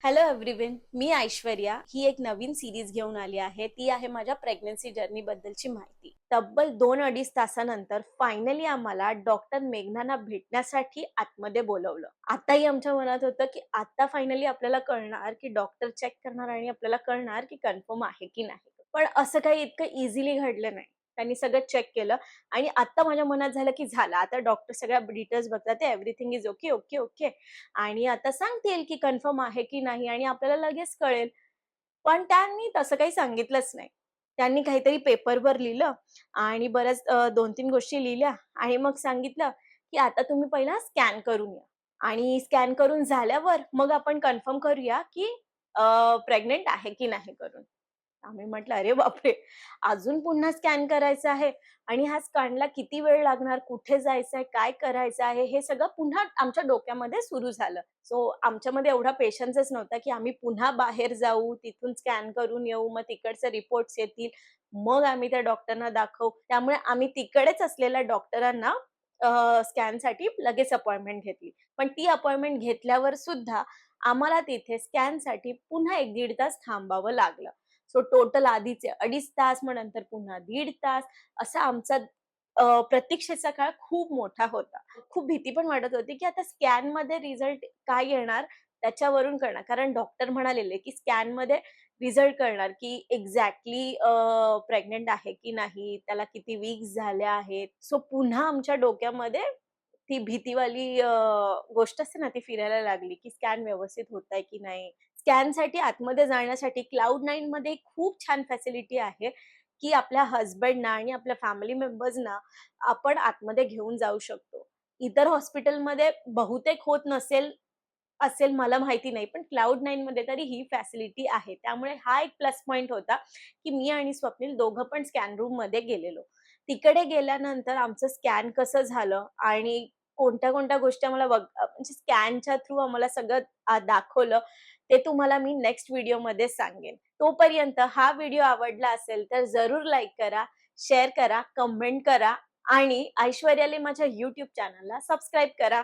Hello everyone, मी ऐश्वर्या ही एक नवीन series घेऊन आली आहे. ती आहे माझ्या प्रेग्नन्सी जर्नी बद्दलची माहिती. तब्बल 2-2.5 तासानंतर फायनली आम्हाला डॉक्टर मेघनाना भेटण्यासाठी आतमध्ये बोलवलं. आताही आमच्या मनात होतं की आता फायनली आपल्याला कळणार की डॉक्टर चेक करणार आणि आपल्याला कळणार की कन्फर्म आहे की नाही. पण असं काही इतकं इझिली घडलं नाही. त्यांनी सगळं चेक केलं आणि आता माझ्या मनात झालं की झालं. आता डॉक्टर सगळ्या डिटेल्स बघतात, everything is okay, okay, okay. आणि आता सांगतील की कन्फर्म आहे की नाही आणि आपल्याला लगेच कळेल. पण त्यांनी तसं काही सांगितलंच नाही. त्यांनी काहीतरी पेपरवर लिहिलं आणि बऱ्याच 2-3 गोष्टी लिहिल्या आणि मग सांगितलं, की आता तुम्ही पहिला स्कॅन करून या आणि स्कॅन करून झाल्यावर मग आपण कन्फर्म करूया की प्रेग्नंट आहे की नाही करून. आम्ही म्हटलं, "अरे बापरे! अजून पुन्हा स्कॅन करायचा आहे आणि ह्या स्कॅनला किती वेळ लागणार? कुठे जायचं आहे? काय करायचं आहे?" हे सगळं पुन्हा आमच्या डोक्यामध्ये सुरू झालं. सो आमच्यामध्ये एवढा पेशन्सच नव्हता, की आम्ही पुन्हा बाहेर जाऊ, तिथून स्कॅन करून येऊ, मग तिकडचे रिपोर्ट्स येतील, मग आम्ही त्या डॉक्टरना दाखवू. त्यामुळे आम्ही तिकडेच असलेल्या डॉक्टरांना स्कॅनसाठी लगेच अपॉइंटमेंट घेतली. पण ती अपॉइंटमेंट घेतल्यावर सुद्धा आम्हाला तिथे स्कॅनसाठी पुन्हा 1-1.5 तास थांबावं लागलं. सो टोटल आधीचे 2.5 तास, मग नंतर पुन्हा 1.5 तास असा आमचा प्रतीक्षेचा काळ खूप मोठा होता. खूप भीती पण वाटत होती, की आता स्कॅनमध्ये रिझल्ट काय येणार त्याच्यावरून कळणार. कारण डॉक्टर म्हणालेले, की स्कॅनमध्ये रिझल्ट कळणार, की एक्झॅक्टली प्रेग्नंट आहे की नाही, त्याला किती वीक्स झाल्या आहेत. सो पुन्हा आमच्या डोक्यामध्ये ती भीतीवाली गोष्ट असते ना, ती फिरायला लागली, की स्कॅन व्यवस्थित होतंय की नाही. स्कॅनसाठी आतमध्ये जाण्यासाठी Cloud9 मध्ये खूप छान फॅसिलिटी आहे, की आपल्या हसबँडना आणि आपल्या फॅमिली मेंबर्सना आपण आतमध्ये घेऊन जाऊ शकतो. इतर हॉस्पिटलमध्ये बहुतेक होत नसेल, असेल मला माहिती नाही. पण Cloud9 मध्ये तरी ही फॅसिलिटी आहे. त्यामुळे हा एक प्लस पॉइंट होता, की मी आणि स्वप्नील दोघं पण स्कॅन रूममध्ये गेलेलो. तिकडे गेल्यानंतर आमचं स्कॅन कसं झालं आणि कोणत्या-कोणत्या गोष्टी आम्हाला म्हणजे स्कॅनच्या थ्रू आम्हाला सगळं दाखवलं, ते तुम्हाला मी नेक्स्ट व्हिडिओमध्ये सांगेन. तोपर्यंत हा व्हिडिओ आवडला असेल तर जरूर लाईक करा, शेअर करा, कमेंट करा आणि ऐश्वर्याली माझ्या YouTube चॅनलला सबस्क्राईब करा.